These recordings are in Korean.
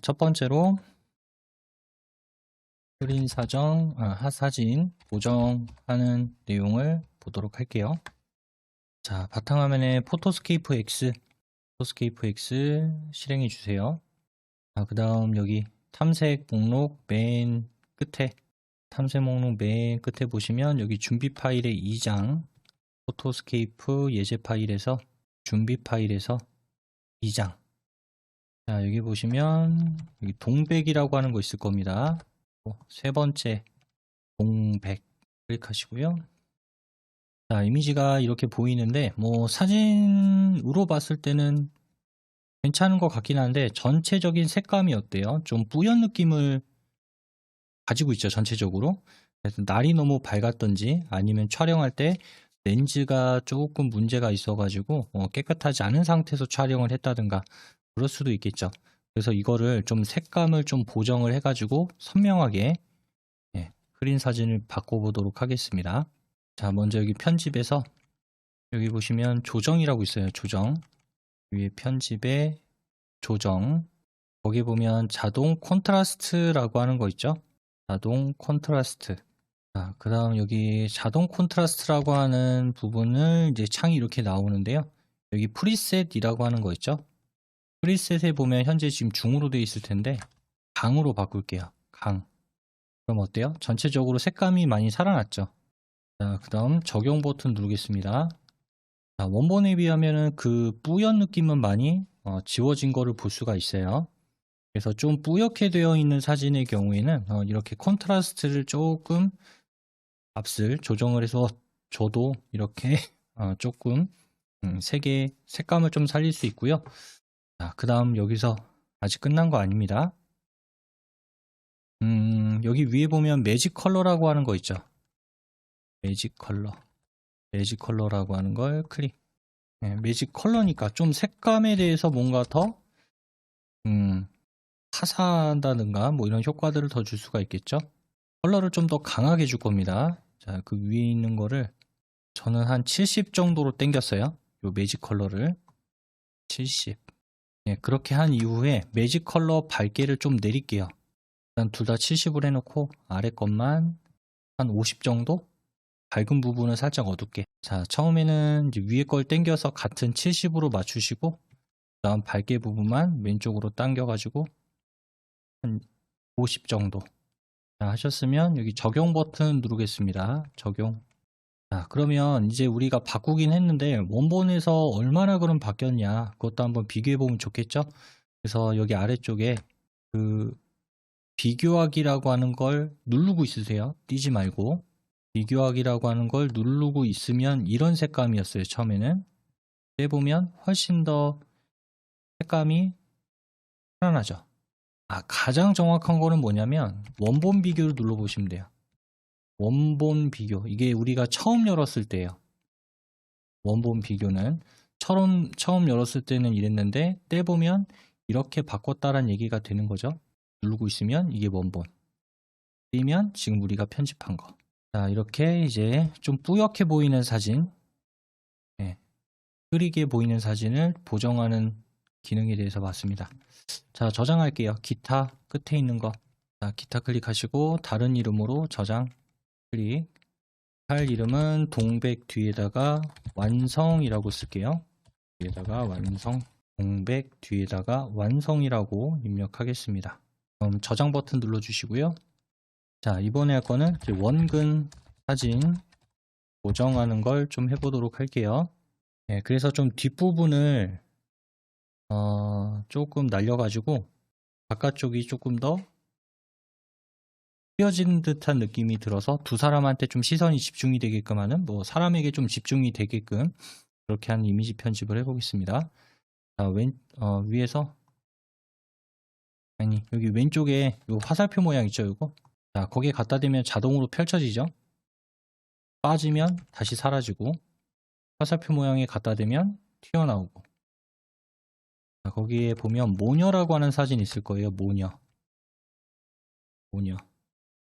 첫 번째로 스크린 사진 보정하는 내용을 보도록 할게요. 자, 바탕화면에 포토스케이프 X 실행해 주세요. 그 다음 여기 탐색 목록 맨 끝에 보시면 여기 준비 파일의 2장 포토스케이프 예제 파일에서 준비 파일에서 2장. 자, 여기 보시면 여기 동백이라고 하는 거 있을 겁니다. 세 번째 동백 클릭하시고요. 자, 이미지가 이렇게 보이는데 뭐 사진으로 봤을 때는 괜찮은 것 같긴 한데 전체적인 색감이 어때요? 좀 뿌연 느낌을 가지고 있죠, 전체적으로. 그래서 날이 너무 밝았던지 아니면 촬영할 때 렌즈가 조금 문제가 있어가지고 깨끗하지 않은 상태에서 촬영을 했다든가 그럴 수도 있겠죠. 그래서 이거를 좀 색감을 좀 보정을 해가지고 선명하게 스크린 사진을 바꿔보도록 하겠습니다. 자, 먼저 여기 편집에서 여기 보시면 조정이라고 있어요. 조정. 위에 편집에 조정. 거기 보면 자동 콘트라스트라고 하는 거 있죠. 자동 콘트라스트. 자, 그 다음 여기 자동 콘트라스트라고 하는 부분을 이제 창이 이렇게 나오는데요. 여기 프리셋이라고 하는 거 있죠. 프리셋에 보면 현재 지금 중으로 되어 있을 텐데 강으로 바꿀게요. 강. 그럼 어때요? 전체적으로 색감이 많이 살아났죠. 자, 그 다음 적용 버튼 누르겠습니다. 자, 원본에 비하면은 그 뿌연 느낌은 많이 지워진 거를 볼 수가 있어요. 그래서 좀 뿌옇게 되어 있는 사진의 경우에는 이렇게 컨트라스트를 조금 값을 조정을 해서 저도 이렇게 조금 색의 색감을 좀 살릴 수 있고요. 자, 그 다음 여기서 아직 끝난 거 아닙니다. 여기 위에 보면 매직 컬러라고 하는 거 있죠. 매직 컬러라고 하는 걸 클릭. 매직 컬러니까 좀 색감에 대해서 뭔가 더 화사하다든가 뭐 이런 효과들을 더 줄 수가 있겠죠. 컬러를 좀 더 강하게 줄 겁니다. 자, 그 위에 있는 거를 저는 한 70 정도로 당겼어요. 요 매직 컬러를 70. 그렇게 한 이후에 매직 컬러 밝기를 좀 내릴게요. 일단 둘 다 70으로 해놓고 아래 것만 한 50 정도? 밝은 부분은 살짝 어둡게. 자, 처음에는 이제 위에 걸 당겨서 같은 70으로 맞추시고 그다음 밝게 부분만 왼쪽으로 당겨가지고 한 50 정도. 자, 하셨으면 여기 적용 버튼 누르겠습니다. 적용. 자, 그러면 이제 우리가 바꾸긴 했는데 원본에서 얼마나 그럼 바뀌었냐 그것도 한번 비교해 보면 좋겠죠. 그래서 여기 아래쪽에 그 비교하기라고 하는 걸 누르고 있으세요. 띄지 말고 비교하기라고 하는 걸 누르고 있으면 이런 색감이었어요. 처음에는 해보면 훨씬 더 색감이 편안하죠. 가장 정확한 거는 뭐냐면 원본 비교를 눌러보시면 돼요. 원본 비교. 이게 우리가 처음 열었을 때예요. 원본 비교는 처음 열었을 때는 이랬는데 떼보면 이렇게 바꿨다라는 얘기가 되는 거죠. 누르고 있으면 이게 원본. 띄면 지금 우리가 편집한 거. 자, 이렇게 이제 좀 뿌옇게 보이는 사진, 흐리게 보이는 사진을 보정하는 기능에 대해서 봤습니다. 자, 저장할게요. 기타 끝에 있는 거. 자, 기타 클릭하시고 다른 이름으로 저장 클릭. 파일 이름은 동백 뒤에다가 완성이라고 쓸게요. 뒤에다가 완성, 동백 뒤에다가 완성이라고 입력하겠습니다. 그럼 저장 버튼 눌러주시고요. 자, 이번에 할 거는 원근 사진 보정하는 걸 좀 해보도록 할게요. 그래서 좀 뒷부분을 조금 날려가지고 바깥쪽이 조금 더 휘어진 듯한 느낌이 들어서 두 사람한테 좀 시선이 집중이 되게끔 하는, 뭐 사람에게 좀 집중이 되게끔 그렇게 하는 이미지 편집을 해보겠습니다. 자, 위에서 여기 왼쪽에 요 화살표 모양 있죠, 요거. 자, 거기에 갖다 대면 자동으로 펼쳐지죠. 빠지면 다시 사라지고 화살표 모양에 갖다 대면 튀어나오고. 자, 거기에 보면 모녀라고 하는 사진이 있을 거예요. 모녀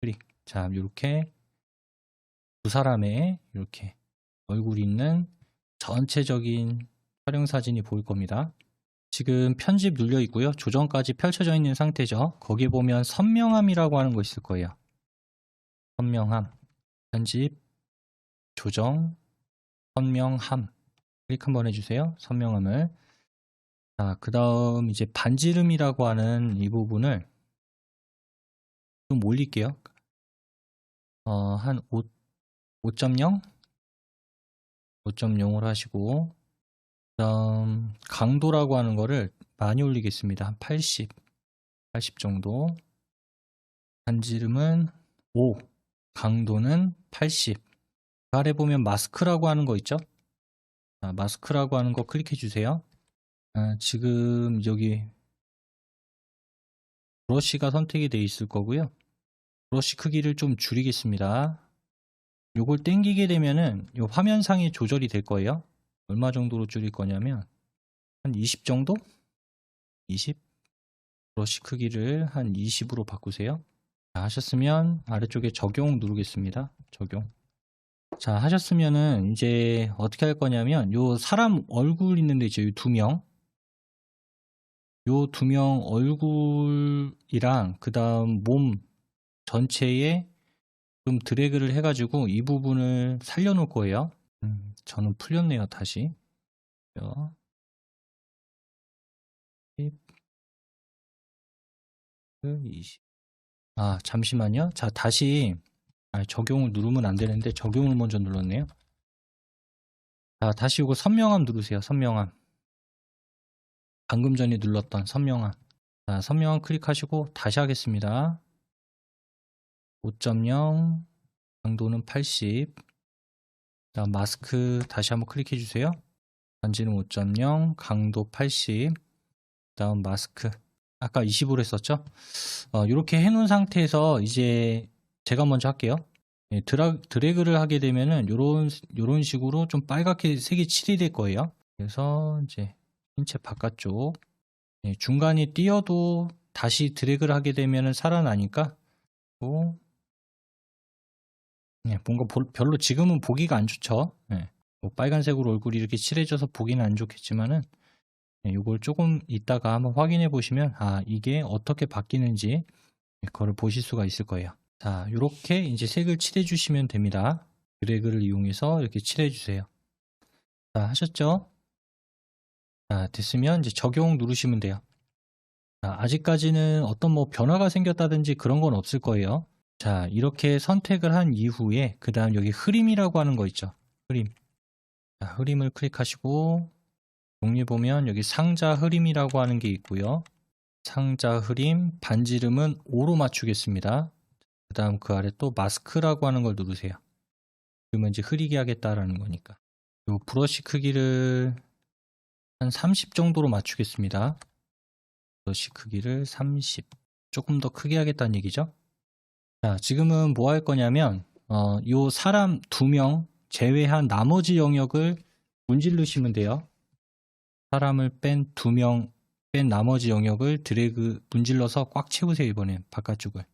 클릭. 자, 이렇게 두 사람의 이렇게 얼굴이 있는 전체적인 촬영 사진이 보일 겁니다. 지금 편집 눌려 있고요. 조정까지 펼쳐져 있는 상태죠. 거기 보면 선명함이라고 하는 거 있을 거예요. 선명함, 편집, 조정, 선명함. 클릭 한번 해주세요. 선명함을. 자, 그 다음 이제 반지름이라고 하는 이 부분을 좀 올릴게요. 한 5.0? 5.0으로 하시고, 그 다음 강도라고 하는 거를 많이 올리겠습니다. 한 80 정도. 반지름은 5, 강도는 80. 아래 보면 마스크라고 하는 거 있죠? 마스크라고 하는 거 클릭해 주세요. 지금 여기 브러쉬가 선택이 되어 있을 거고요. 브러쉬 크기를 좀 줄이겠습니다. 요걸 땡기게 되면은 요 화면상에 조절이 될 거예요. 얼마 정도로 줄일 거냐면 한 20 정도? 20? 브러쉬 크기를 한 20으로 바꾸세요. 자, 하셨으면 아래쪽에 적용 누르겠습니다. 적용. 자, 하셨으면은 이제 어떻게 할 거냐면 요 사람 얼굴 있는데 이제 두 명, 요 두 명 얼굴이랑 그 다음 몸 전체에 좀 드래그를 해가지고 이 부분을 살려놓을 거예요. 저는 풀렸네요. 다시 20. 잠시만요. 자, 다시 적용을 누르면 안 되는데 적용을 먼저 눌렀네요. 자, 다시 이거 선명함 누르세요. 선명함. 방금 전에 눌렀던 선명함. 자, 선명함 클릭하시고 다시 하겠습니다. 5.0, 강도는 80. 다음 마스크 다시 한번 클릭해 주세요. 반지는 5.0, 강도 80. 다음 마스크 아까 20으로 했었죠? 이렇게 해놓은 상태에서 이제 제가 먼저 할게요. 예, 드래그를 하게 되면은 요런 식으로 좀 빨갛게 색이 칠이 될 거예요. 그래서 이제 신체 바깥쪽 중간에 띄어도 다시 드래그를 하게 되면은 살아나니까 뭔가 별로 지금은 보기가 안 좋죠. 뭐 빨간색으로 얼굴이 이렇게 칠해져서 보기는 안 좋겠지만은 이걸 조금 이따가 한번 확인해 보시면 이게 어떻게 바뀌는지 그거를 보실 수가 있을 거예요. 자, 이렇게 이제 색을 칠해 주시면 됩니다. 드래그를 이용해서 이렇게 칠해 주세요. 자, 하셨죠? 자, 됐으면 이제 적용 누르시면 돼요. 자, 아직까지는 어떤 뭐 변화가 생겼다든지 그런 건 없을 거예요. 자, 이렇게 선택을 한 이후에 그 다음 여기 흐림이라고 하는 거 있죠. 흐림. 자, 흐림을 클릭하시고 종류에 보면 여기 상자 흐림이라고 하는 게 있고요. 상자 흐림 반지름은 5로 맞추겠습니다. 그 다음 그 아래 또 마스크라고 하는 걸 누르세요. 그러면 이제 흐리게 하겠다라는 거니까. 요 브러쉬 크기를 한 30 정도로 맞추겠습니다. 브러쉬 크기를 30. 조금 더 크게 하겠다는 얘기죠. 자, 지금은 뭐 할 거냐면 요 사람 2명 제외한 나머지 영역을 문지르시면 돼요. 사람을 뺀 2명 뺀 나머지 영역을 드래그 문질러서 꽉 채우세요. 이번엔 바깥쪽을.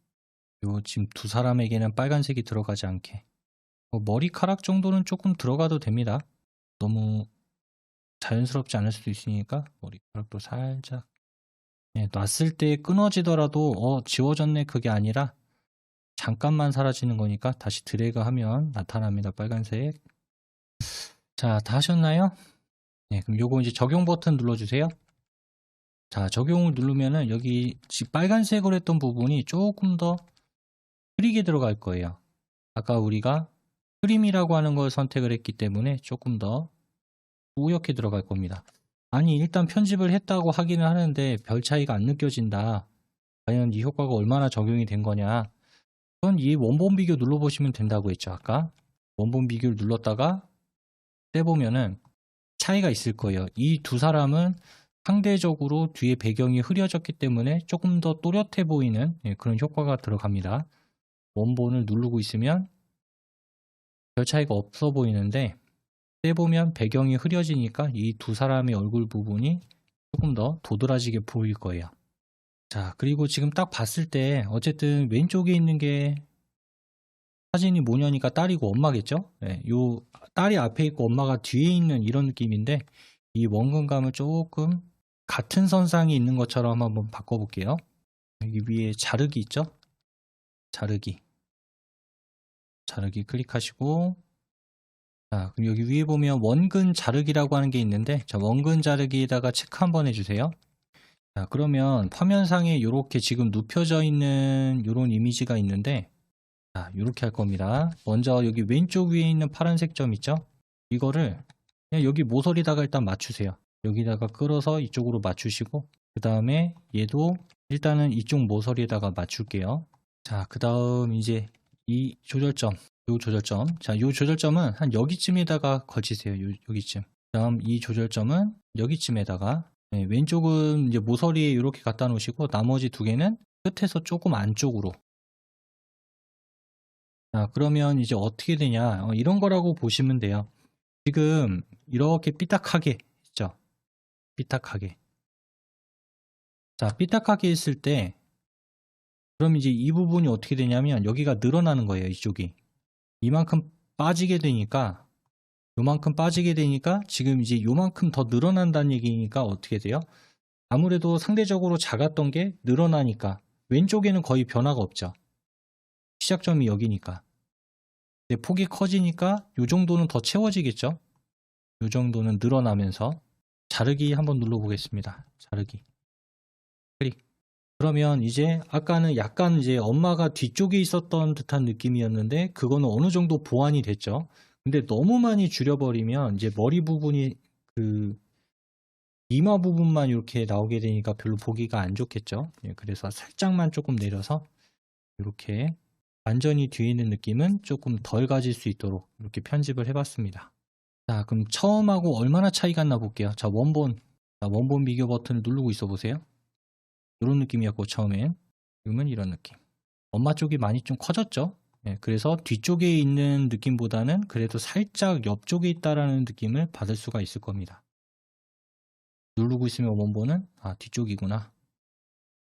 요 지금 두 사람에게는 빨간색이 들어가지 않게. 머리카락 정도는 조금 들어가도 됩니다. 너무 자연스럽지 않을 수도 있으니까 머리카락도 살짝 놨을 때 끊어지더라도 지워졌네 그게 아니라 잠깐만 사라지는 거니까 다시 드래그 하면 나타납니다. 빨간색. 자, 다 하셨나요? 그럼 요거 이제 적용 버튼 눌러주세요. 자, 적용을 누르면은 여기 빨간색으로 했던 부분이 조금 더 흐리게 들어갈 거예요. 아까 우리가 흐림이라고 하는 걸 선택을 했기 때문에 조금 더 뿌옇게 들어갈 겁니다. 아니, 일단 편집을 했다고 하기는 하는데 별 차이가 안 느껴진다. 과연 이 효과가 얼마나 적용이 된 거냐. 그건 이 원본 비교 눌러보시면 된다고 했죠. 아까 원본 비교를 눌렀다가 떼보면은 차이가 있을 거예요. 이 두 사람은 상대적으로 뒤에 배경이 흐려졌기 때문에 조금 더 또렷해 보이는 그런 효과가 들어갑니다. 원본을 누르고 있으면 별 차이가 없어 보이는데 떼보면 배경이 흐려지니까 이 두 사람의 얼굴 부분이 조금 더 도드라지게 보일 거예요. 자, 그리고 지금 딱 봤을 때 어쨌든 왼쪽에 있는 게 사진이 모녀니까 딸이고 엄마겠죠? 요 딸이 앞에 있고 엄마가 뒤에 있는 이런 느낌인데 이 원근감을 조금 같은 선상에 있는 것처럼 한번 바꿔볼게요. 여기 위에 자르기 있죠? 자르기 클릭하시고, 자, 그럼 여기 위에 보면 원근 자르기라고 하는 게 있는데, 자, 원근 자르기에다가 체크 한번 해주세요. 자, 그러면 화면상에 이렇게 지금 눕혀져 있는 이런 이미지가 있는데, 자, 이렇게 할 겁니다. 먼저 여기 왼쪽 위에 있는 파란색 점 있죠? 이거를 그냥 여기 모서리다가 일단 맞추세요. 여기다가 끌어서 이쪽으로 맞추시고, 그 다음에 얘도 일단은 이쪽 모서리에다가 맞출게요. 자, 그 다음 이제 이 조절점, 요 조절점. 자, 요 조절점은 한 여기쯤에다가 걸치세요. 여기쯤. 다음 이 조절점은 여기쯤에다가, 네, 왼쪽은 이제 모서리에 이렇게 갖다 놓으시고, 나머지 두 개는 끝에서 조금 안쪽으로. 자, 그러면 이제 어떻게 되냐, 이런 거라고 보시면 돼요. 지금 이렇게 삐딱하게 있죠? 삐딱하게. 자, 삐딱하게 했을 때, 그럼 이제 이 부분이 어떻게 되냐면 여기가 늘어나는 거예요. 이쪽이 이만큼 빠지게 되니까, 요만큼 빠지게 되니까 지금 이제 요만큼 더 늘어난다는 얘기니까 어떻게 돼요? 아무래도 상대적으로 작았던 게 늘어나니까 왼쪽에는 거의 변화가 없죠. 시작점이 여기니까. 근데 폭이 커지니까 요 정도는 더 채워지겠죠. 요 정도는 늘어나면서. 자르기 한번 눌러보겠습니다. 자르기 클릭. 그러면 이제 아까는 약간 이제 엄마가 뒤쪽에 있었던 듯한 느낌이었는데, 그거는 어느 정도 보완이 됐죠. 근데 너무 많이 줄여버리면 이제 머리 부분이, 그 이마 부분만 이렇게 나오게 되니까 별로 보기가 안 좋겠죠. 예, 그래서 살짝만 조금 내려서 이렇게 완전히 뒤에 있는 느낌은 조금 덜 가질 수 있도록 이렇게 편집을 해봤습니다. 자, 그럼 처음하고 얼마나 차이가 나 볼게요. 자, 원본 비교 버튼을 누르고 있어 보세요. 이런 느낌이었고 처음엔, 지금은 이런 느낌. 엄마 쪽이 많이 좀 커졌죠. 예, 그래서 뒤쪽에 있는 느낌보다는 그래도 살짝 옆쪽에 있다라는 느낌을 받을 수가 있을 겁니다. 누르고 있으면 원본은 뒤쪽이구나,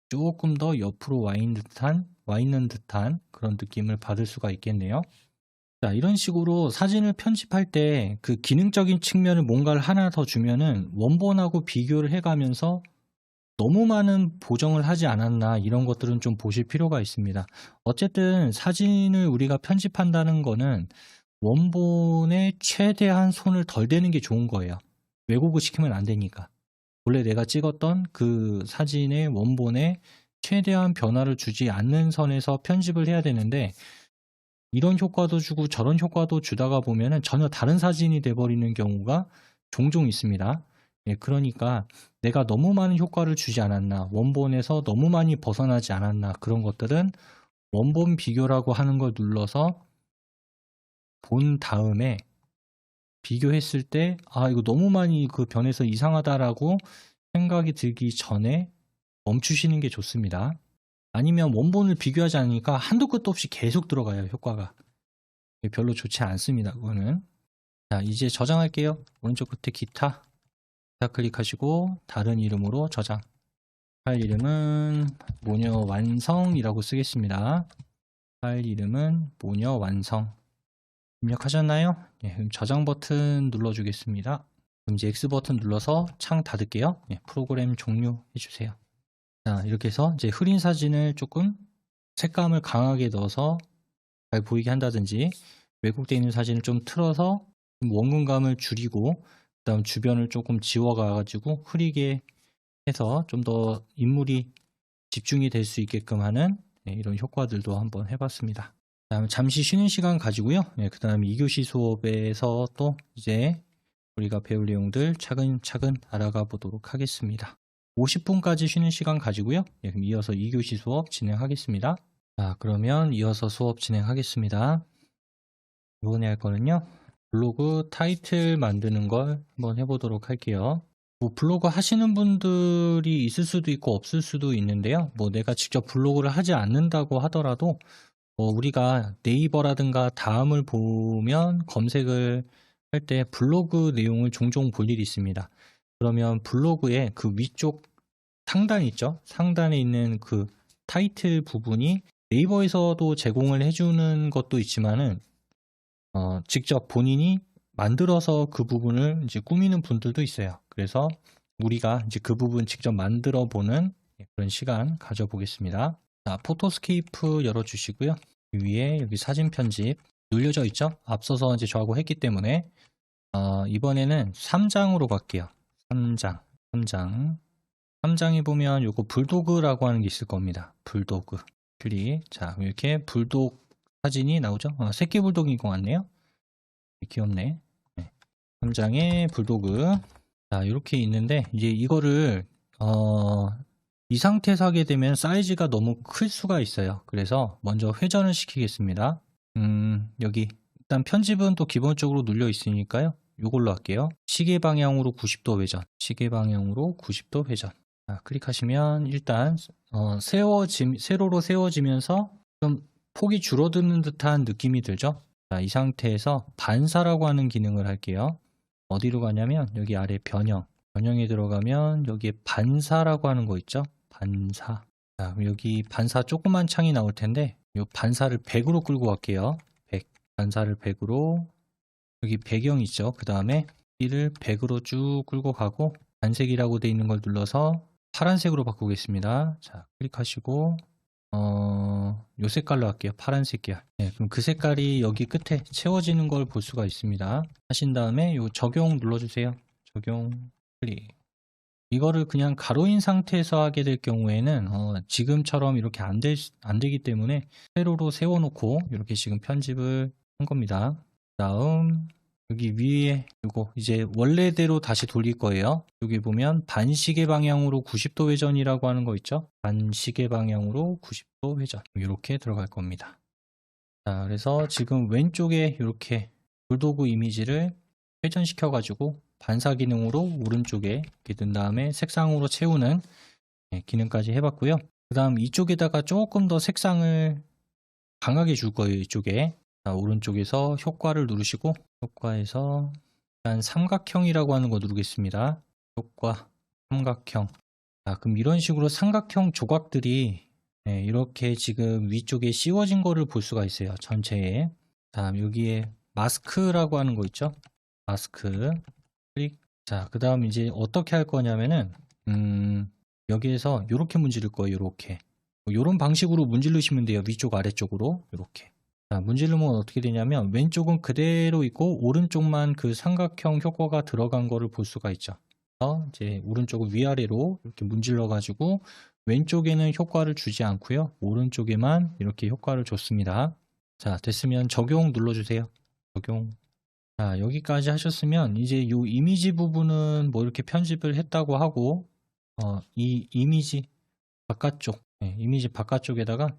조금 더 옆으로 와 있는 듯한 그런 느낌을 받을 수가 있겠네요. 자, 이런 식으로 사진을 편집할 때 그 기능적인 측면을 뭔가를 하나 더 주면은 원본하고 비교를 해가면서 너무 많은 보정을 하지 않았나, 이런 것들은 좀 보실 필요가 있습니다. 어쨌든 사진을 우리가 편집한다는 거는 원본에 최대한 손을 덜 대는 게 좋은 거예요. 왜곡을 시키면 안 되니까. 원래 내가 찍었던 그 사진의 원본에 최대한 변화를 주지 않는 선에서 편집을 해야 되는데, 이런 효과도 주고 저런 효과도 주다가 보면은 전혀 다른 사진이 돼버리는 경우가 종종 있습니다. 예, 그러니까 내가 너무 많은 효과를 주지 않았나, 원본에서 너무 많이 벗어나지 않았나, 그런 것들은 원본 비교라고 하는 걸 눌러서 본 다음에 비교했을 때, 이거 너무 많이 그 변해서 이상하다라고 생각이 들기 전에 멈추시는 게 좋습니다. 아니면 원본을 비교하지 않으니까 한도 끝도 없이 계속 들어가요, 효과가. 별로 좋지 않습니다, 그거는. 자, 이제 저장할게요. 오른쪽 끝에 기타 클릭하시고 다른 이름으로 저장. 파일 이름은 모녀 완성이라고 쓰겠습니다. 파일 이름은 모녀 완성. 입력하셨나요? 예, 그럼 저장 버튼 눌러주겠습니다. 그럼 이제 X 버튼 눌러서 창 닫을게요. 예, 프로그램 종료 해주세요. 자, 이렇게 해서 이제 흐린 사진을 조금 색감을 강하게 넣어서 잘 보이게 한다든지, 왜곡되어 있는 사진을 좀 틀어서 원근감을 줄이고, 그 다음 주변을 조금 지워가지고 흐리게 해서 좀 더 인물이 집중이 될 수 있게끔 하는, 이런 효과들도 한번 해봤습니다. 다음 잠시 쉬는 시간 가지고요. 그 다음에 2교시 수업에서 또 이제 우리가 배울 내용들 차근차근 알아가 보도록 하겠습니다. 50분까지 쉬는 시간 가지고요. 그럼 이어서 2교시 수업 진행하겠습니다. 자, 그러면 이어서 수업 진행하겠습니다. 이번에 할 거는요, 블로그 타이틀 만드는 걸 한번 해보도록 할게요. 뭐 블로그 하시는 분들이 있을 수도 있고 없을 수도 있는데요. 뭐 내가 직접 블로그를 하지 않는다고 하더라도 우리가 네이버라든가 다음을 보면 검색을 할 때 블로그 내용을 종종 볼 일이 있습니다. 그러면 블로그의 그 위쪽 상단 있죠? 상단에 있는 그 타이틀 부분이 네이버에서도 제공을 해주는 것도 있지만은 직접 본인이 만들어서 그 부분을 이제 꾸미는 분들도 있어요. 그래서 우리가 이제 그 부분 직접 만들어 보는 그런 시간 가져보겠습니다. 자, 포토스케이프 열어주시고요. 위에 여기 사진 편집 눌려져 있죠? 앞서서 이제 저하고 했기 때문에 이번에는 3장으로 갈게요. 3장에 보면 요거 불도그라고 하는 게 있을 겁니다. 불도그 클릭. 자, 이렇게 불독 사진이 나오죠? 새끼 불독인 것 같네요. 귀엽네. 네. 3장에 불도그. 자, 이렇게 있는데 이제 이거를 이 상태에서 하게 되면 사이즈가 너무 클 수가 있어요. 그래서 먼저 회전을 시키겠습니다. 여기 일단 편집은 또 기본적으로 눌려 있으니까요. 이걸로 할게요. 시계 방향으로 90도 회전. 시계 방향으로 90도 회전. 자, 클릭하시면 일단 세로로 세워지면서 좀 폭이 줄어드는 듯한 느낌이 들죠. 자, 이 상태에서 반사라고 하는 기능을 할게요. 어디로 가냐면 여기 아래 변형에 들어가면 여기에 반사라고 하는 거 있죠. 반사. 자, 여기 반사 조그만 창이 나올 텐데 이 반사를 100으로 끌고 갈게요. 100. 반사를 100으로. 여기 배경 있죠. 그 다음에 이를 100으로 쭉 끌고 가고 단색이라고 되어 있는 걸 눌러서 파란색으로 바꾸겠습니다. 자, 클릭하시고 요 색깔로 할게요. 파란색 계열. 네, 그럼 그 색깔이 여기 끝에 채워지는 걸 볼 수가 있습니다. 하신 다음에 요 적용 눌러주세요. 적용 클릭. 이거를 그냥 가로인 상태에서 하게 될 경우에는 지금처럼 이렇게 안 되기 때문에 세로로 세워놓고 이렇게 지금 편집을 한 겁니다. 다음 여기 위에 이거 이제 원래대로 다시 돌릴 거예요. 여기 보면 반시계 방향으로 90도 회전이라고 하는 거 있죠. 반시계 방향으로 90도 회전 이렇게 들어갈 겁니다. 자, 그래서 지금 왼쪽에 이렇게 불도구 이미지를 회전시켜 가지고 반사 기능으로 오른쪽에 이렇게 둔 다음에 색상으로 채우는 기능까지 해봤고요. 그 다음 이쪽에다가 조금 더 색상을 강하게 줄 거예요. 이쪽에. 자, 오른쪽에서 효과를 누르시고 효과에서 일단 삼각형이라고 하는 거 누르겠습니다. 효과 삼각형. 자, 그럼 이런 식으로 삼각형 조각들이 이렇게 지금 위쪽에 씌워진 거를 볼 수가 있어요. 전체에. 다음 여기에 마스크라고 하는 거 있죠. 마스크 클릭. 자, 그 다음 이제 어떻게 할 거냐면은 여기에서 이렇게 문지를 거예요. 이렇게 이런 방식으로 문지르시면 돼요. 위쪽 아래쪽으로 이렇게. 자, 문지르면 어떻게 되냐면 왼쪽은 그대로 있고 오른쪽만 그 삼각형 효과가 들어간 거를 볼 수가 있죠. 이제 오른쪽을 위아래로 이렇게 문질러 가지고 왼쪽에는 효과를 주지 않고요. 오른쪽에만 이렇게 효과를 줬습니다. 자, 됐으면 적용 눌러주세요. 적용. 자, 여기까지 하셨으면 이제 이 이미지 부분은 뭐 이렇게 편집을 했다고 하고 이 이미지 바깥쪽 이미지 바깥쪽에다가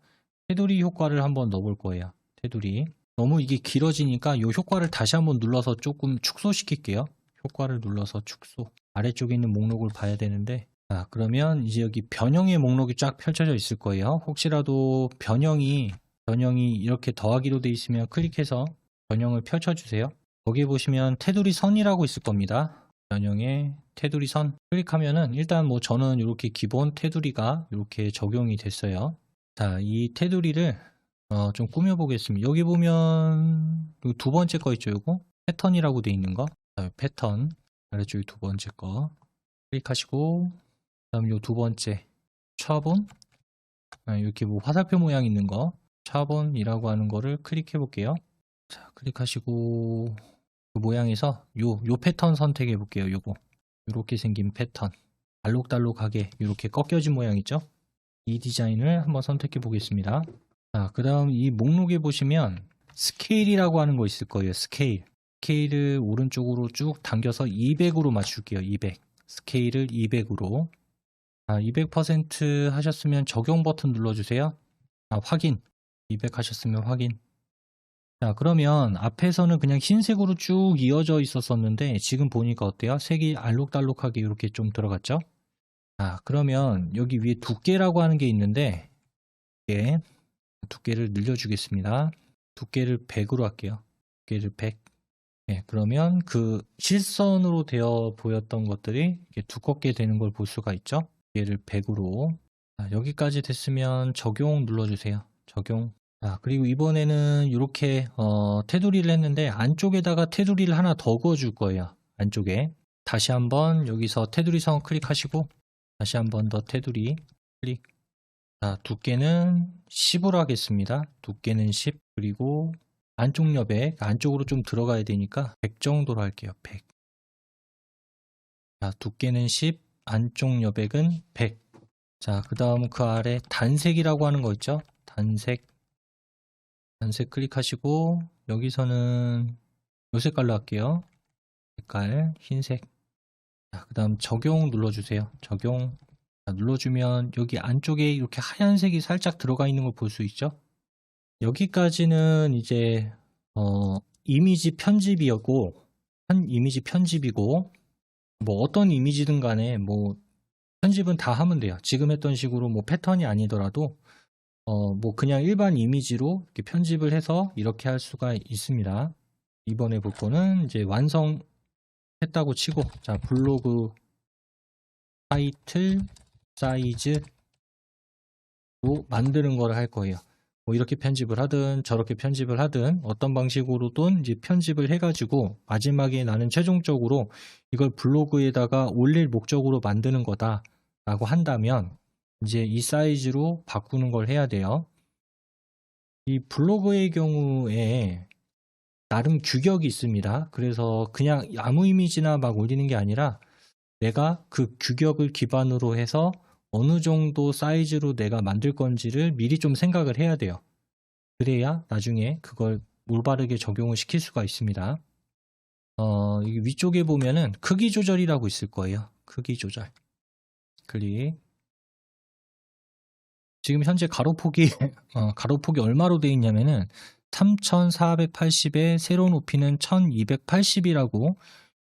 테두리 효과를 한번 넣어볼 거예요. 테두리. 너무 이게 길어지니까 이 효과를 다시 한번 눌러서 조금 축소시킬게요. 효과를 눌러서 축소. 아래쪽에 있는 목록을 봐야 되는데 자, 그러면 이제 여기 변형의 목록이 쫙 펼쳐져 있을 거예요. 혹시라도 변형이 이렇게 더하기로 돼 있으면 클릭해서 변형을 펼쳐주세요. 거기 보시면 테두리 선이라고 있을 겁니다. 변형의 테두리 선 클릭하면은 일단 뭐 저는 이렇게 기본 테두리가 이렇게 적용이 됐어요. 자, 이 테두리를 좀 꾸며 보겠습니다. 여기 보면 두 번째 거 있죠. 요거 패턴이라고 돼 있는 거. 자, 패턴 아래쪽에 두 번째 거 클릭하시고 다음 요 두 번째 차본 이렇게 뭐 화살표 모양 있는 거 차본이라고 하는 거를 클릭해 볼게요. 자, 클릭하시고 그 모양에서 요 패턴 선택해 볼게요. 요거 이렇게 생긴 패턴 알록달록하게 이렇게 꺾여진 모양 있죠. 이 디자인을 한번 선택해 보겠습니다. 자, 그 다음 이 목록에 보시면 스케일이라고 하는 거 있을 거예요. 스케일을 오른쪽으로 쭉 당겨서 200으로 맞출게요. 200 스케일을 200으로 200% 하셨으면 적용 버튼 눌러주세요. 확인 200 하셨으면 확인. 자, 그러면 앞에서는 그냥 흰색으로 쭉 이어져 있었었는데 지금 보니까 어때요? 색이 알록달록하게 이렇게 좀 들어갔죠? 자, 그러면 여기 위에 두께라고 하는 게 있는데 두께를 늘려주겠습니다. 두께를 100으로 할게요. 두께를 100. 그러면 그 실선으로 되어 보였던 것들이 이렇게 두껍게 되는 걸 볼 수가 있죠? 두께를 100으로. 자, 여기까지 됐으면 적용 눌러주세요. 적용. 자, 그리고 이번에는 이렇게 테두리를 했는데 안쪽에다가 테두리를 하나 더 그어줄 거예요. 안쪽에. 다시 한번 여기서 테두리 선 클릭하시고 다시 한번 더 테두리 클릭. 자, 두께는 10으로 하겠습니다. 두께는 10, 그리고 안쪽 여백, 안쪽으로 좀 들어가야 되니까 100 정도로 할게요. 100. 자, 두께는 10, 안쪽 여백은 100. 자, 그 다음 그 아래 단색이라고 하는 거 있죠? 단색 클릭하시고 여기서는 요 색깔로 할게요. 색깔 흰색. 자, 그 다음 적용 눌러주세요. 적용. 자, 눌러주면 여기 안쪽에 이렇게 하얀색이 살짝 들어가 있는 걸 볼 수 있죠? 여기까지는 이제 이미지 편집이었고, 이미지 편집이고, 뭐 어떤 이미지든 간에 뭐 편집은 다 하면 돼요. 지금 했던 식으로 뭐 패턴이 아니더라도 뭐 그냥 일반 이미지로 이렇게 편집을 해서 이렇게 할 수가 있습니다. 이번에 볼 거는 이제 완성했다고 치고, 자, 블로그 타이틀 사이즈로 만드는 거를 할 거예요. 뭐 이렇게 편집을 하든 저렇게 편집을 하든 어떤 방식으로든 이제 편집을 해가지고 마지막에 나는 최종적으로 이걸 블로그에다가 올릴 목적으로 만드는 거다 라고 한다면 이제 이 사이즈로 바꾸는 걸 해야 돼요. 이 블로그의 경우에 나름 규격이 있습니다. 그래서 그냥 아무 이미지나 막 올리는 게 아니라 내가 그 규격을 기반으로 해서 어느 정도 사이즈로 내가 만들 건지를 미리 좀 생각을 해야 돼요. 그래야 나중에 그걸 올바르게 적용을 시킬 수가 있습니다. 위쪽에 보면은 크기 조절이라고 있을 거예요. 크기 조절. 클릭. 지금 현재 가로폭이 가로폭이 얼마로 되어 있냐면은 3480에 세로 높이는 1280이라고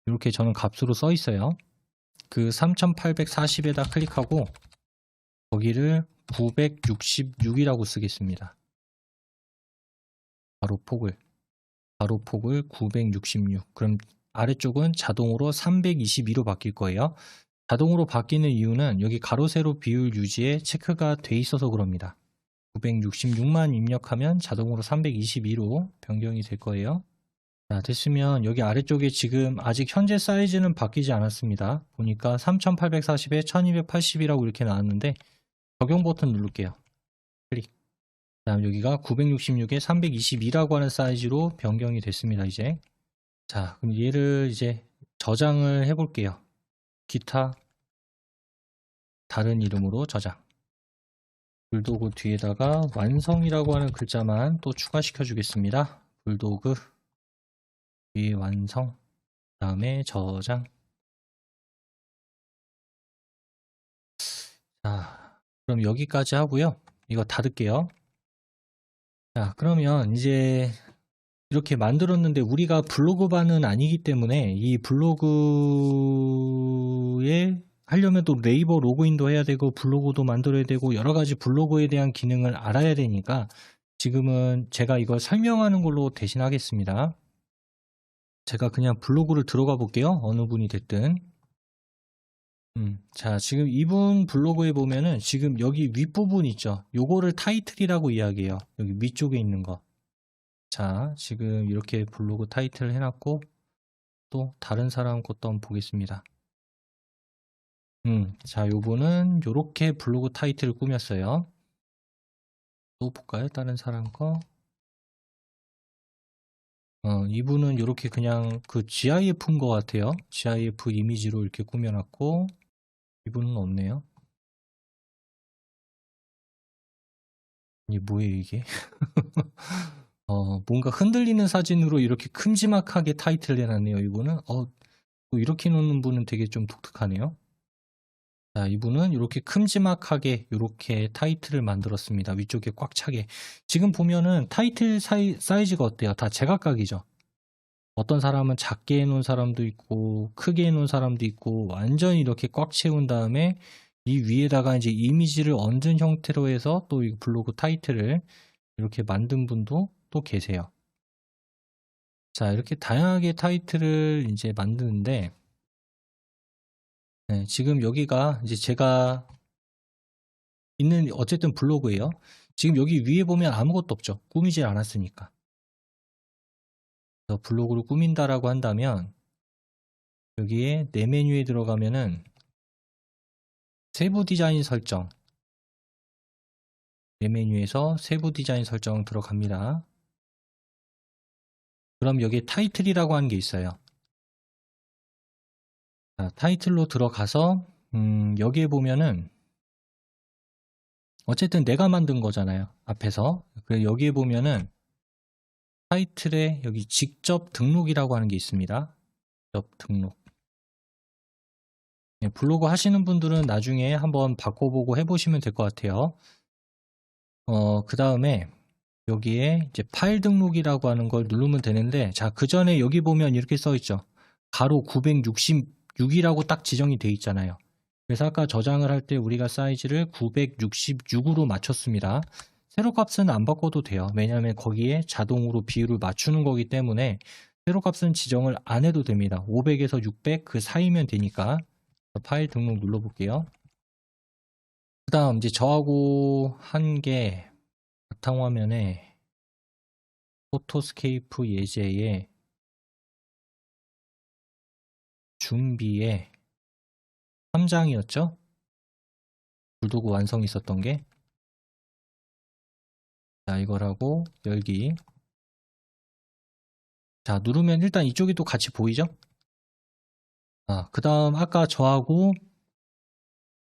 이렇게 저는 값으로 써 있어요. 그 3840에다 클릭하고 거기를 966이라고 쓰겠습니다. 가로폭을 966. 그럼 아래쪽은 자동으로 322로 바뀔 거예요. 자동으로 바뀌는 이유는 여기 가로 세로 비율 유지에 체크가 돼 있어서 그럽니다. 966만 입력하면 자동으로 322로 변경이 될 거예요. 자, 됐으면 여기 아래쪽에 지금 아직 현재 사이즈는 바뀌지 않았습니다. 보니까 3840에 1280이라고 이렇게 나왔는데 적용 버튼 누를게요. 클릭. 다음 여기가 966에 322라고 하는 사이즈로 변경이 됐습니다. 이제 자, 그럼 얘를 이제 저장을 해볼게요. 기타 다른 이름으로 저장. 불도그 뒤에다가 완성이라고 하는 글자만 또 추가시켜 주겠습니다. 불도그 뒤에 완성, 다음에 저장. 자, 그럼 여기까지 하고요. 이거 닫을게요. 자, 그러면 이제 이렇게 만들었는데 우리가 블로그반은 아니기 때문에 이 블로그에 하려면 또 네이버 로그인도 해야 되고 블로그도 만들어야 되고 여러 가지 블로그에 대한 기능을 알아야 되니까 지금은 제가 이걸 설명하는 걸로 대신하겠습니다. 제가 그냥 블로그를 들어가 볼게요. 어느 분이 됐든. 자, 지금 이분 블로그에 보면은 지금 여기 윗부분 있죠. 요거를 타이틀이라고 이야기해요. 여기 위쪽에 있는 거. 자, 지금 이렇게 블로그 타이틀을 해놨고 또 다른 사람 것도 한번 보겠습니다. 자, 요분은 요렇게 블로그 타이틀을 꾸몄어요. 또 볼까요? 다른 사람 거. 이분은 요렇게 그냥 그 GIF인 것 같아요. GIF 이미지로 이렇게 꾸며놨고 이분은 없네요. 이게 뭐예요 이게? 뭔가 흔들리는 사진으로 이렇게 큼지막하게 타이틀을 해놨네요. 이분은 이렇게 놓는 분은 되게 좀 독특하네요. 자, 이분은 이렇게 큼지막하게 이렇게 타이틀을 만들었습니다. 위쪽에 꽉 차게. 지금 보면은 타이틀 사이즈가 어때요? 다 제각각이죠. 어떤 사람은 작게 해놓은 사람도 있고 크게 해놓은 사람도 있고 완전히 이렇게 꽉 채운 다음에 이 위에다가 이제 이미지를 얹은 형태로 해서 또 이 블로그 타이틀을 이렇게 만든 분도 또 계세요. 자, 이렇게 다양하게 타이틀을 이제 만드는데 네, 지금 여기가 이제 제가 있는 어쨌든 블로그예요. 지금 여기 위에 보면 아무것도 없죠. 꾸미질 않았으니까. 그래서 블로그를 꾸민다라고 한다면 여기에 내 메뉴에 들어가면은 세부 디자인 설정, 내 메뉴에서 세부 디자인 설정 들어갑니다. 그럼 여기에 타이틀이라고 하는 게 있어요. 자, 타이틀로 들어가서 여기에 보면은 어쨌든 내가 만든 거잖아요. 앞에서. 그래서 여기에 보면은 타이틀에 여기 직접 등록이라고 하는 게 있습니다. 직접 등록. 블로그 하시는 분들은 나중에 한번 바꿔보고 해보시면 될 것 같아요. 그 다음에 여기에 이제 파일 등록이라고 하는 걸 누르면 되는데, 자, 그 전에 여기 보면 이렇게 써 있죠. 가로 966이라고 딱 지정이 돼 있잖아요. 그래서 아까 저장을 할 때 우리가 사이즈를 966으로 맞췄습니다. 세로 값은 안 바꿔도 돼요. 왜냐하면 거기에 자동으로 비율을 맞추는 거기 때문에 세로 값은 지정을 안 해도 됩니다. 500에서 600 그 사이면 되니까. 파일 등록 눌러볼게요. 그 다음 이제 저하고 한 게 바탕화면에 포토스케이프 예제에 준비에 3장이었죠? 불도구 완성 있었던 게. 자, 이걸 하고 열기. 자, 누르면 일단 이쪽이 또 같이 보이죠? 그 다음 아까 저하고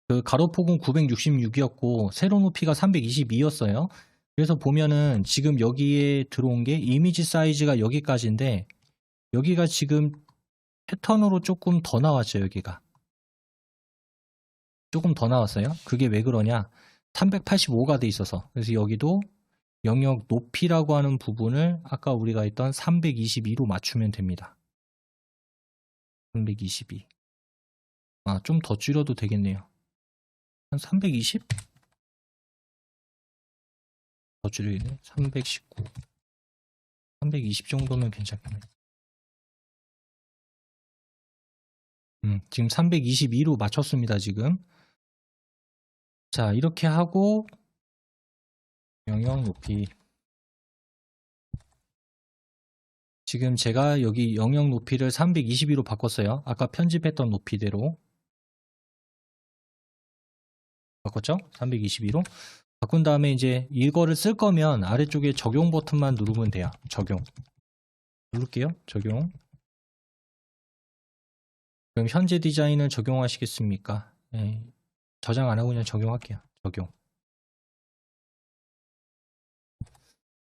그 가로폭은 966이었고 세로 높이가 322였어요. 그래서 보면은 지금 여기에 들어온 게 이미지 사이즈가 여기까지인데 여기가 지금 패턴으로 조금 더 나왔죠. 여기가 조금 더 나왔어요. 그게 왜 그러냐, 385가 돼 있어서. 그래서 여기도 영역 높이라고 하는 부분을 아까 우리가 했던 322로 맞추면 됩니다. 322. 좀 더 줄여도 되겠네요. 한 320? 더 줄이네. 319. 320 정도면 괜찮겠네. 지금 322로 맞췄습니다. 지금. 자, 이렇게 하고 영역 높이. 지금 제가 여기 영역 높이를 322로 바꿨어요. 아까 편집했던 높이대로 바꿨죠? 322로 바꾼 다음에 이제 이거를 쓸 거면 아래쪽에 적용 버튼만 누르면 돼요. 적용 누를게요. 적용. 그럼 현재 디자인을 적용하시겠습니까? 네, 저장 안 하고 그냥 적용할게요. 적용.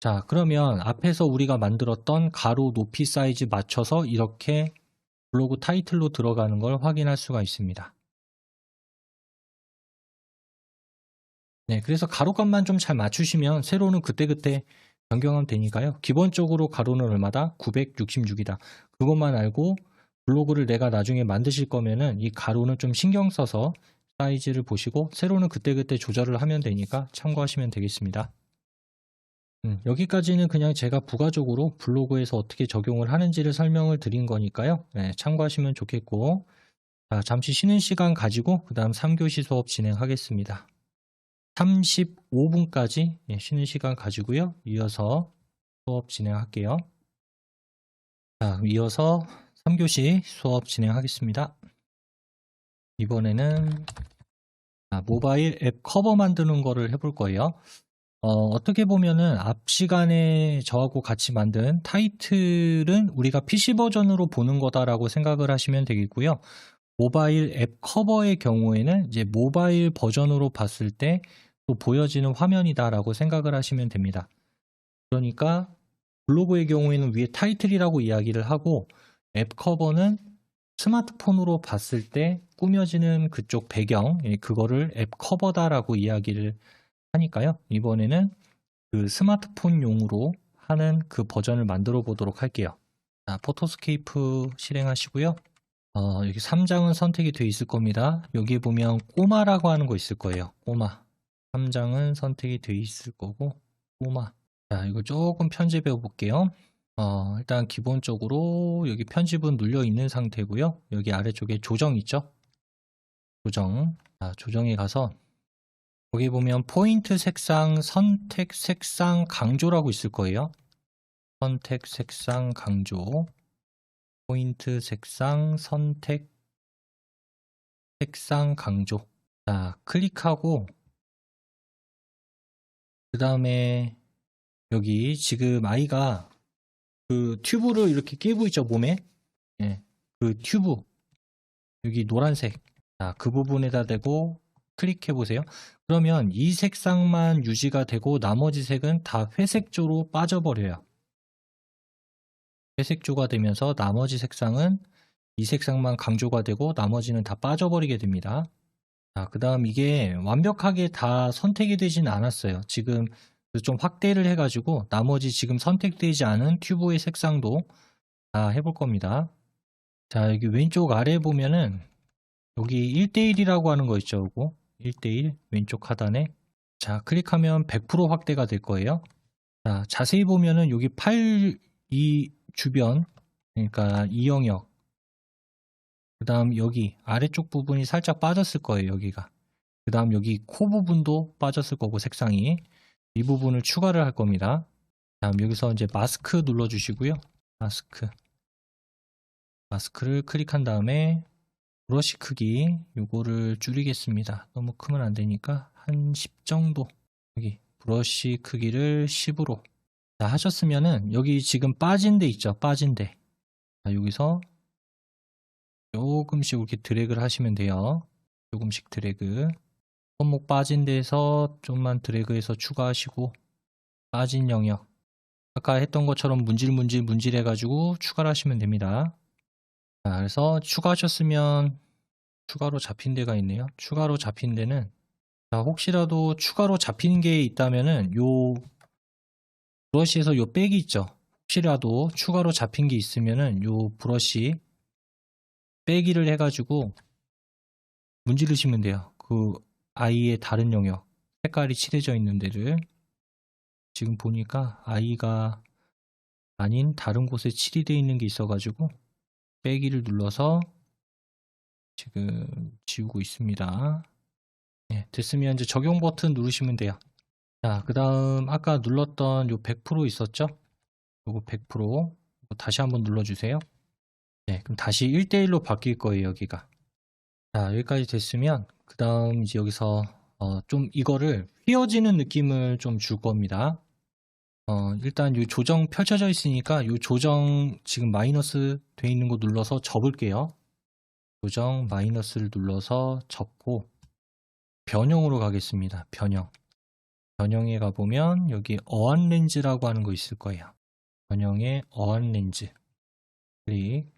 자, 그러면 앞에서 우리가 만들었던 가로 높이 사이즈 맞춰서 이렇게 블로그 타이틀로 들어가는 걸 확인할 수가 있습니다. 네, 그래서 가로값만 좀 잘 맞추시면 세로는 그때그때 변경하면 되니까요. 기본적으로 가로는 얼마다? 966이다. 그것만 알고 블로그를 내가 나중에 만드실 거면은 이 가로는 좀 신경 써서 사이즈를 보시고 세로는 그때그때 조절을 하면 되니까 참고하시면 되겠습니다. 여기까지는 그냥 제가 부가적으로 블로그에서 어떻게 적용을 하는지를 설명을 드린 거니까요. 네, 참고하시면 좋겠고, 자, 잠시 쉬는 시간 가지고 그 다음 3교시 수업 진행하겠습니다. 35분까지 쉬는 시간 가지고요. 이어서 수업 진행할게요. 자, 이어서 3교시 수업 진행하겠습니다. 이번에는 모바일 앱 커버 만드는 거를 해볼 거예요. 어떻게 보면은 앞 시간에 저하고 같이 만든 타이틀은 우리가 PC 버전으로 보는 거다라고 생각을 하시면 되겠고요. 모바일 앱 커버의 경우에는 이제 모바일 버전으로 봤을 때 또 보여지는 화면이다라고 생각을 하시면 됩니다. 그러니까 블로그의 경우에는 위에 타이틀이라고 이야기를 하고 앱 커버는 스마트폰으로 봤을 때 꾸며지는 그쪽 배경, 그거를 앱 커버다라고 이야기를 하니까요. 이번에는 그 스마트폰용으로 하는 그 버전을 만들어 보도록 할게요. 자, 포토스케이프 실행하시고요. 여기 3장은 선택이 되어 있을 겁니다. 여기 보면 꼬마라고 하는 거 있을 거예요. 꼬마. 3장은 선택이 되어 있을 거고, 꼬마. 자, 이거 조금 편집해 볼게요. 일단 기본적으로 여기 편집은 눌려 있는 상태고요. 여기 아래쪽에 조정 있죠? 조정. 자, 조정에 가서 거기 보면 포인트 색상, 선택 색상 강조라고 있을 거예요. 선택 색상 강조. 포인트 색상 선택 색상 강조. 자, 클릭하고 그 다음에 여기 지금 아이가 그 튜브를 이렇게 끼고 있죠, 몸에. 예, 그 튜브 여기 노란색. 자, 그 부분에다 대고 클릭해 보세요. 그러면 이 색상만 유지가 되고 나머지 색은 다 회색조로 빠져버려요. 회색조가 되면서 나머지 색상은 이 색상만 강조가 되고 나머지는 다 빠져버리게 됩니다. 자, 그 다음 이게 완벽하게 다 선택이 되진 않았어요. 지금 좀 확대를 해가지고 나머지 지금 선택되지 않은 튜브의 색상도 다 해볼 겁니다. 자, 여기 왼쪽 아래 보면은 여기 1대1이라고 하는 거 있죠. 요거 1대1 왼쪽 하단에. 자, 클릭하면 100% 확대가 될 거예요. 자, 자세히 보면은 여기 팔 이 주변, 그러니까 이 영역, 그 다음 여기 아래쪽 부분이 살짝 빠졌을 거예요. 여기가. 그 다음 여기 코 부분도 빠졌을 거고 색상이. 이 부분을 추가를 할 겁니다. 다음 여기서 이제 마스크 눌러주시고요. 마스크를 클릭한 다음에 브러쉬 크기 요거를 줄이겠습니다. 너무 크면 안 되니까 한 10 정도. 여기 브러쉬 크기를 10으로. 자, 하셨으면은 여기 지금 빠진 데 있죠. 빠진 데. 자, 여기서 조금씩 이렇게 드래그를 하시면 돼요. 조금씩 드래그. 손목 빠진 데에서 좀만 드래그해서 추가하시고, 빠진 영역. 아까 했던 것처럼 문질 해가지고 추가를 하시면 됩니다. 자, 그래서 추가하셨으면 추가로 잡힌 데가 있네요. 추가로 잡힌 데는, 자, 혹시라도 추가로 잡힌 게 있다면은 요 브러쉬에서 요 백이 있죠. 혹시라도 추가로 잡힌 게 있으면은 요 브러쉬 빼기를 해가지고 문지르시면 돼요. 그 아이의 다른 영역, 색깔이 칠해져 있는 데를. 지금 보니까 아이가 아닌 다른 곳에 칠이 되어 있는 게 있어가지고 빼기를 눌러서 지금 지우고 있습니다. 네, 됐으면 이제 적용 버튼 누르시면 돼요. 자, 그 다음 아까 눌렀던 요 100% 있었죠? 요거 100% 다시 한번 눌러주세요. 네, 그럼 다시 1대1로 바뀔 거예요, 여기가. 자, 여기까지 됐으면 그 다음 이제 여기서 좀 이거를 휘어지는 느낌을 좀 줄 겁니다. 일단 이 조정 펼쳐져 있으니까 이 조정 지금 마이너스 돼 있는 거 눌러서 접을게요. 조정 마이너스를 눌러서 접고 변형으로 가겠습니다. 변형에 가보면 여기 어안 렌즈라고 하는 거 있을 거예요. 변형에 어안 렌즈 클릭.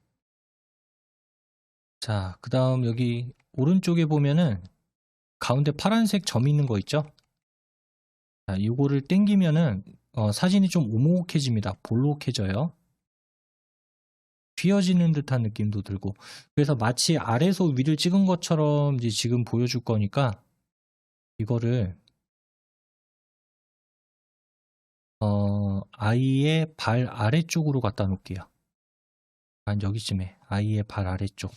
자, 그 다음 여기 오른쪽에 보면은 가운데 파란색 점 있는 거 있죠? 자, 이거를 땡기면은 사진이 좀 오목해집니다. 볼록해져요. 휘어지는 듯한 느낌도 들고. 그래서 마치 아래에서 위를 찍은 것처럼 이제 지금 보여줄 거니까 이거를 아이의 발 아래쪽으로 갖다 놓을게요. 한 여기쯤에 아이의 발 아래쪽.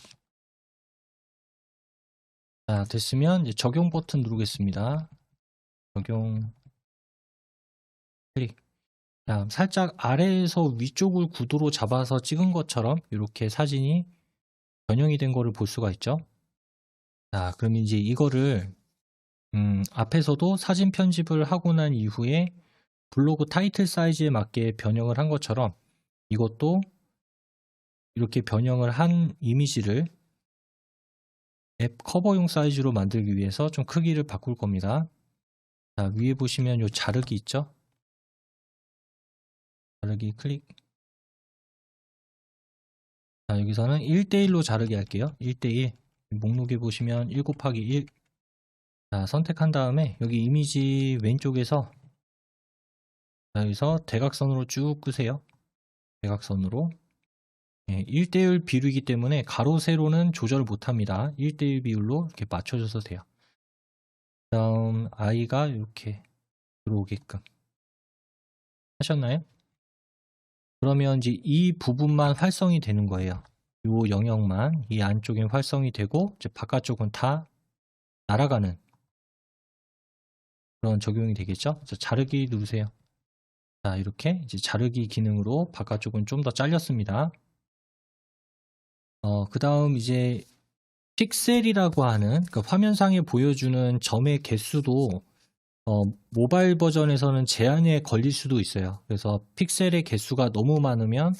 자, 됐으면 이제 적용 버튼 누르겠습니다. 적용 클릭. 자, 살짝 아래에서 위쪽을 구도로 잡아서 찍은 것처럼 이렇게 사진이 변형이 된 거를 볼 수가 있죠. 자, 그럼 이제 이거를 앞에서도 사진 편집을 하고 난 이후에 블로그 타이틀 사이즈에 맞게 변형을 한 것처럼 이것도 이렇게 변형을 한 이미지를 앱 커버용 사이즈로 만들기 위해서 좀 크기를 바꿀 겁니다. 자, 위에 보시면 요 자르기 있죠? 자르기 클릭. 자, 여기서는 1대1로 자르기 할게요. 1대1. 목록에 보시면 1 곱하기 1. 자, 선택한 다음에 여기 이미지 왼쪽에서 자, 여기서 대각선으로 쭉 끄세요. 대각선으로. 1대1 비율이기 때문에 가로 세로는 조절을 못합니다. 1대1 비율로 이렇게 맞춰줘서 돼요. 그 다음 아이가 이렇게 들어오게끔 하셨나요? 그러면 이제 이 부분만 활성이 되는 거예요. 이 영역만 이 안쪽에 활성이 되고 이제 바깥쪽은 다 날아가는 그런 적용이 되겠죠. 그래서 자르기 누르세요. 자, 이렇게 이제 자르기 기능으로 바깥쪽은 좀 더 잘렸습니다. 그 다음 이제 픽셀이라고 하는 그 화면상에 보여주는 점의 개수도 모바일 버전에서는 제한에 걸릴 수도 있어요. 그래서 픽셀의 개수가 너무 많으면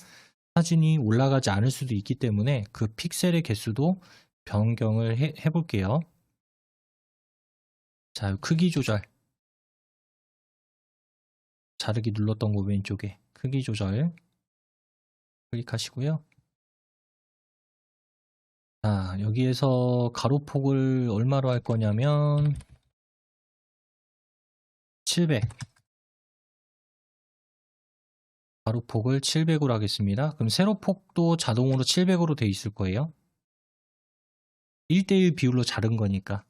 사진이 올라가지 않을 수도 있기 때문에 그 픽셀의 개수도 변경을 해볼게요. 자, 크기 조절. 자르기 눌렀던 거 왼쪽에 크기 조절 클릭하시고요. 자, 여기에서 가로폭을 얼마로 할 거냐면 700. 가로폭을 700으로 하겠습니다. 그럼 세로폭도 자동으로 700으로 돼 있을 거예요. 1대1 비율로 자른 거니까.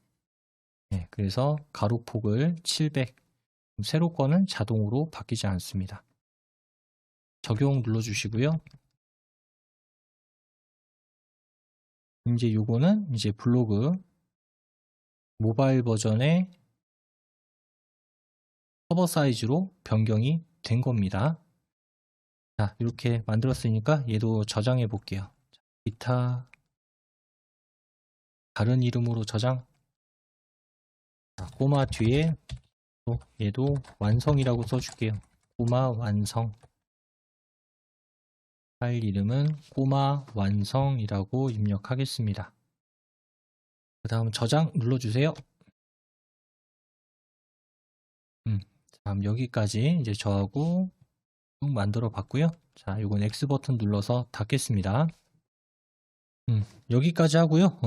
네, 그래서 가로폭을 700. 세로 거는 자동으로 바뀌지 않습니다. 적용 눌러주시고요. 이제 요거는 이제 블로그 모바일 버전의 커버 사이즈로 변경이 된 겁니다. 자, 이렇게 만들었으니까 얘도 저장해 볼게요. 기타 다른 이름으로 저장. 자, 꼬마 뒤에 또 얘도 완성이라고 써줄게요. 꼬마 완성. 파일 이름은 꼬마 완성이라고 입력하겠습니다. 그 다음 저장 눌러주세요. 다음 여기까지 이제 저하고 쭉 만들어 봤고요. 자, 이건 X 버튼 눌러서 닫겠습니다. 여기까지 하고요.